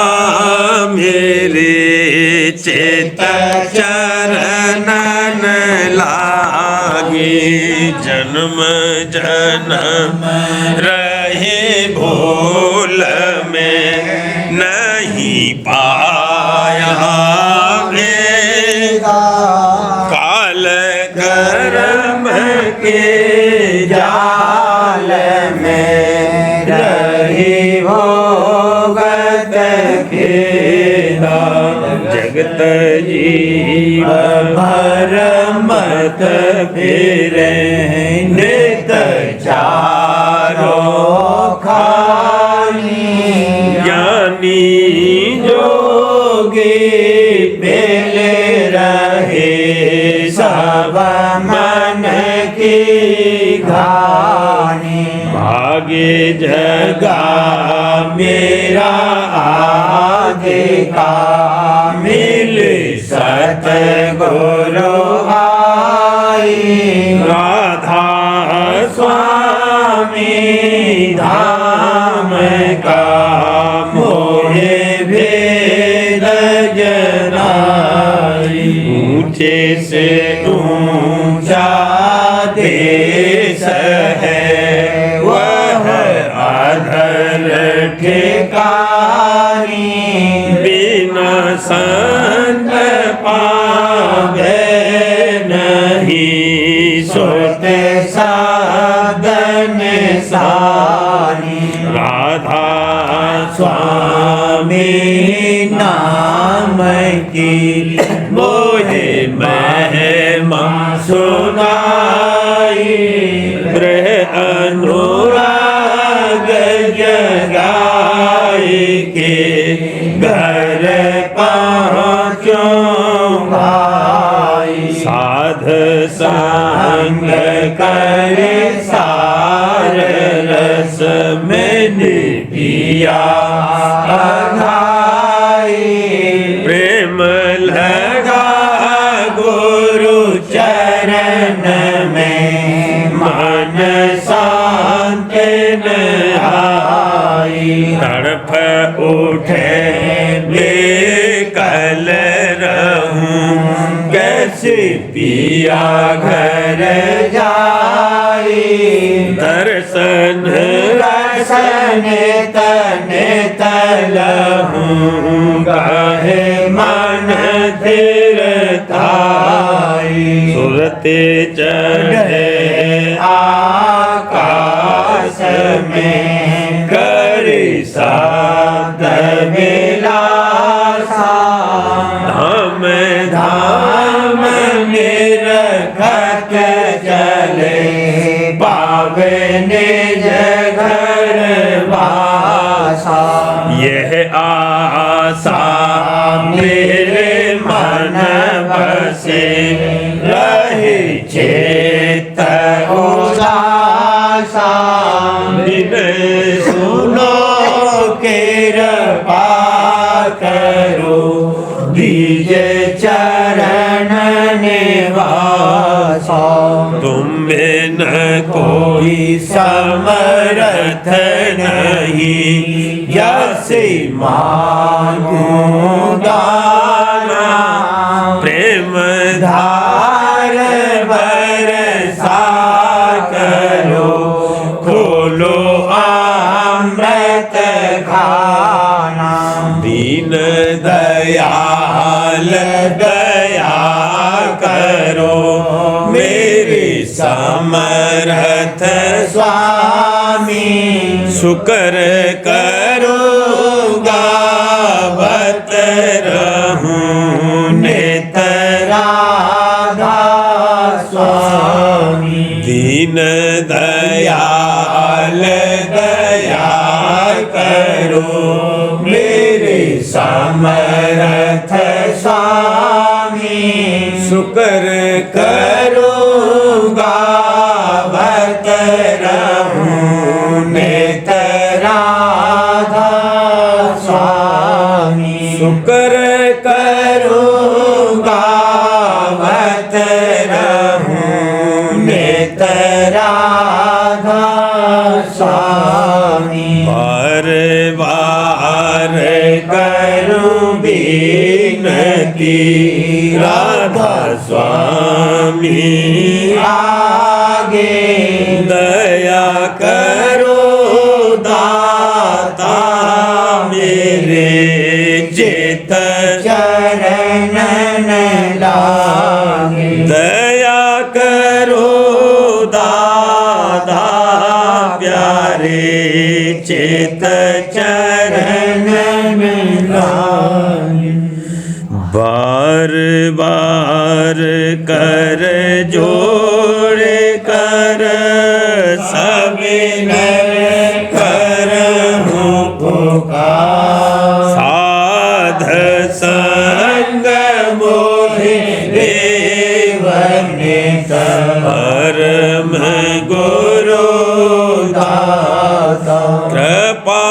S1: मेरे चित चरणन ला
S2: जन्म जन्म रहे भूल में नहीं पाया भेगा काल कर्म के
S3: जाल में रही भोगत खेला
S2: जगत जीव भर मत फिरे नित चारों खानी ज्ञानी जोगी पेले रहे सब मन की घानी भागे जगा मेरा आगे का मिल सतगुरु आई राधा स्वामी धाम का मोहे भेद जनाई ऊंचे से ऊंचा देश है वह अधर ठिकानी बिना संत पावे नहीं सोते साधन सानी राधा स्वामी नाम की मोहे महिमा सुनाई ब्रह अनुराग जगाई के घर पहुँचो भाई साध संग करे सार रस में पिया प्रेम लगा गुरु चरण में मन शांत न आई तड़प उठे बेकल रहूं कैसे पिया घर जाई दर्शन दर्शन तन तलहूं गाहे मन थिरताई सुरते चढ़े आकाश में करी साध विलासा धाम धाम निरखत चले पावे निज घर वासा यह आशा मेरे मन बसे रहे चेत उदासा बिन सुनो कृपा करो दीजे चरण निवासा तुम में न कोई समर्थ नहीं यसे मांगूं दाना प्रेम धार बरसा करो खोलो अमृत खाना दीन दयाल दया करो मेरे समर्थ स्वामी शुक्र करूँगा बत रहूं नित राधा स्वामी दीन दयाल दया करो मेरे समर्थ स्वामी शुक्र करूँगा बत रहूं नित राधा स्वामी शुक्र करूँगा बत रहूं नित राधा स्वामी बार बार करूं बिनती राधा स्वामी
S3: आगे
S2: दया करो दाता मेरे चित
S3: चरणन लागे
S2: दया करो दादा प्यारे चित चरणन लागे बार बार कर जोड़ कर सविनय करहूं पुकार साध संग मोहि देवनित परम गुरु दाता कृपा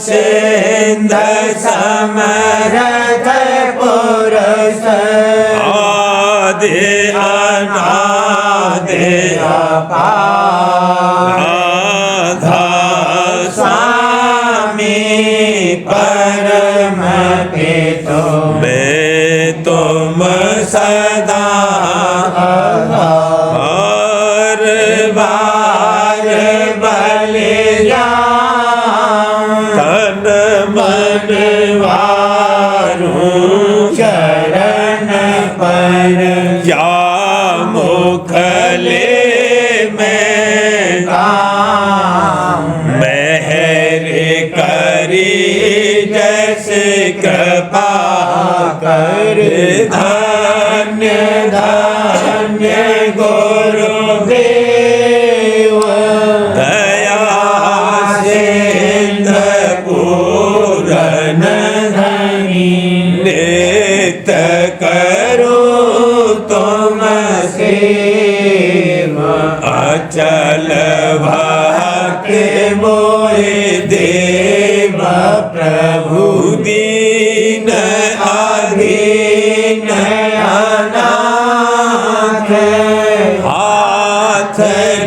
S2: सिंधु
S3: समरथ पुरुष
S2: आदि अनादि
S3: अपार
S2: राधा
S3: स्वामी परम पितो
S2: मैं तुम सदा बार बार बलिदान तन मन वारूं
S3: चरण पर
S2: क्या मुखले में
S3: काम
S2: मेहर करी जैसे कृपा कर धन्य धन्य गुरुदेव दया सिंधु पूरन धनी नित्य करो तुम सेवा अचल भाग्य मोहि देव प्रभु दीन अधीन अनाथ हाथ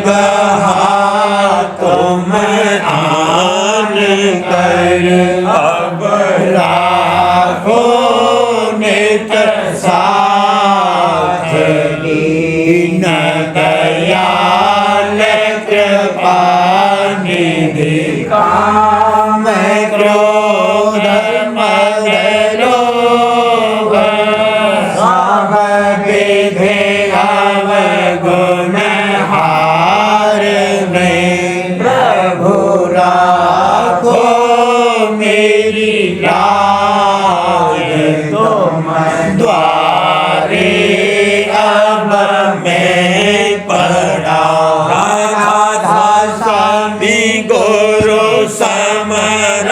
S2: गहा तुम आन कर अब राखो नित साथ दीन दयाल कृपा निधि काम क्रोध मद लोभ सब विधि अवगुण हार में प्रभु राखो मेरी लाज तुम द्वारे अब मैं पड़ा राधा स्वामी गुरु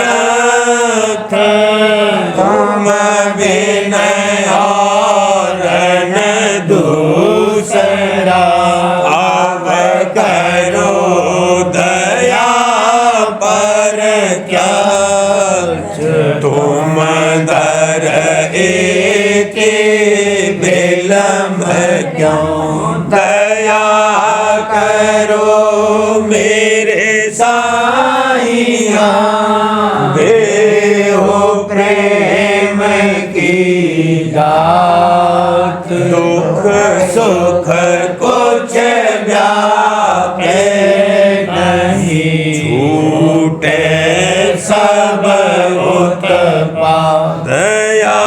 S2: समरथ तुम विनय और न दूसरा अब करो दया पर क्या तुम दर एक विलम्ब क्यों दया करो मेरे साईया देहो प्रेम की दात दुख सुख कुछ व्यापे नहीं छूटे सब उत्पात दया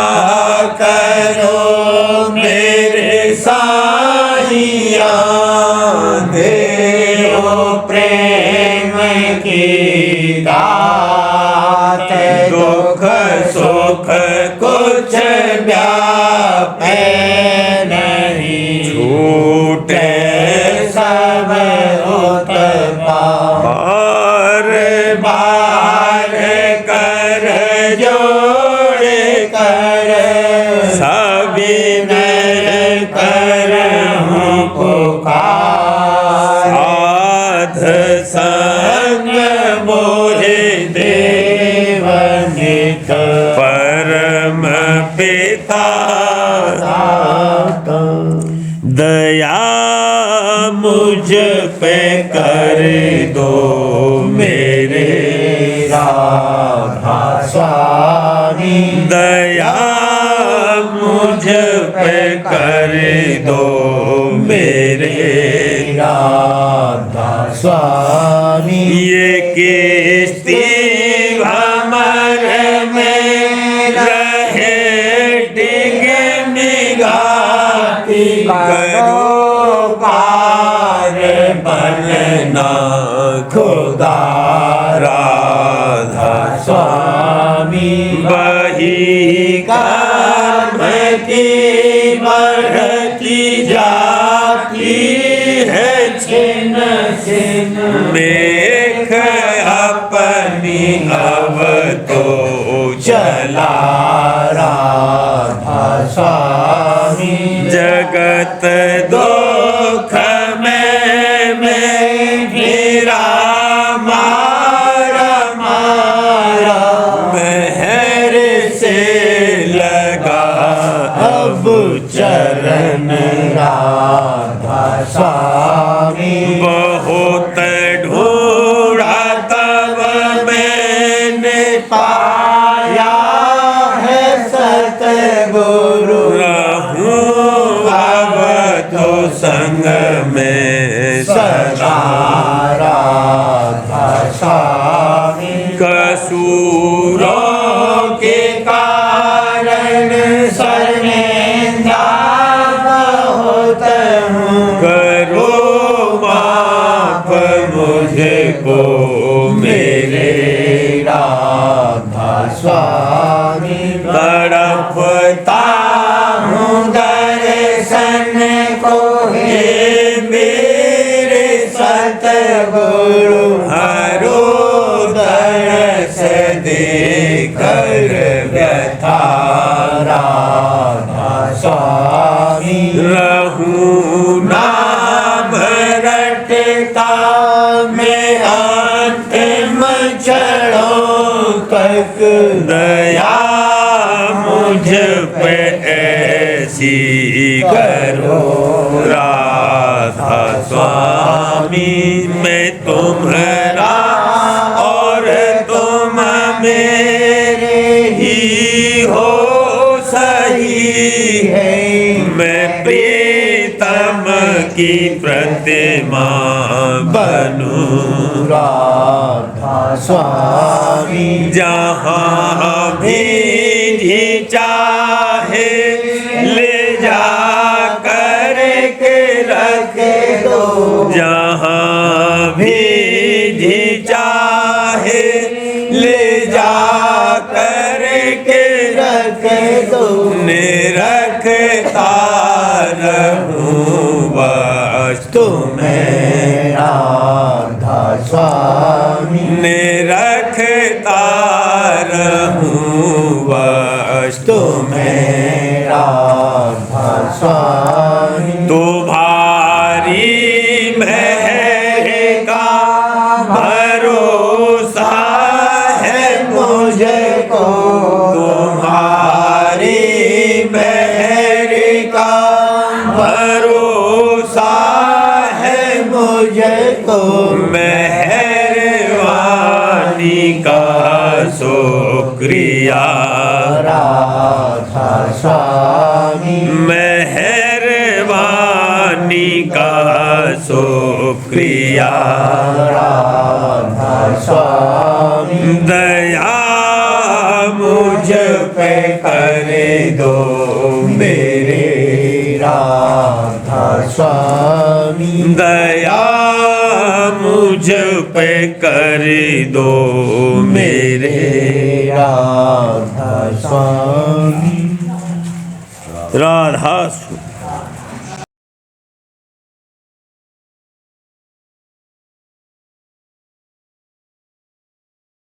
S2: करो मेरे साईया देहो प्रेम की दात दुख सुख कुछ व्यापे नहीं छूटे सब उत्पात बार बार कर जोड़ कर सविनय करहूं पुकार साध संग मोहि देवनित परम पिता दया मुझ पे कर दो मेरे राधा स्वामी दया मुझ पे कर दो मेरे
S3: राधा स्वामी
S2: ये किस्ती भंवर में रहे डिग निगाती करो पार बनना खुदा राधा
S3: स्वामी
S2: वही कर्म की बढ़ती जाती है छिन छिन मेघ अपनी अब तो चला
S3: राधा स्वामी
S2: जगत दुख में घिरा मारा मारा महर से लगा अब चरण
S3: राधा स्वामी
S2: बहुत ढूंढा तब मैंने
S3: पाया है सतगुरु
S2: रहूं अब तो संग में सदा
S3: राधा स्वामी
S2: कसूरों के कारण
S3: शर्मिंदा बहुत हूँ
S2: करो माफ मुझको मेरे
S3: राधा स्वामी
S2: तड़पता हूँ दर्शन को हे मेरे
S3: सतगुरु
S2: हरो दर्श देकर व्यथा
S3: राधा स्वामी
S2: रहूं नाम रटता मैं अंतिम क्षणों तक दया मुझ पे ऐसी करो राधा स्वामी मैं तुम्हारा और तुम मेरे ही हो सही
S3: है
S2: मैं प्रीतम की प्रतिमा बनूं
S3: राधा स्वामी
S2: जहाँ भी चाहे ले जा कर के रख
S3: दो
S2: जहाँ भी चाहे ले जा कर के
S3: रख दो
S2: रखता रहूं बस तुम्हें
S3: राधा स्वामी
S2: रखता रहूं बस तुम्हें
S3: राधा स्वामी
S2: तुम्हारी मेहर का भरोसा है
S3: मुझको
S2: तुम्हारी मेहर का भरोसा है
S3: मुझको
S2: मेहरबानी का शुक्रिया
S3: राधा स्वामी
S2: मेहरबानी का शुक्रिया
S3: राधा स्वामी
S2: दया मुझ पे कर दो मेरे
S3: राधा स्वामी
S2: दया मुझ पे कर दो मेरे
S3: राधा स्वामी
S2: राधा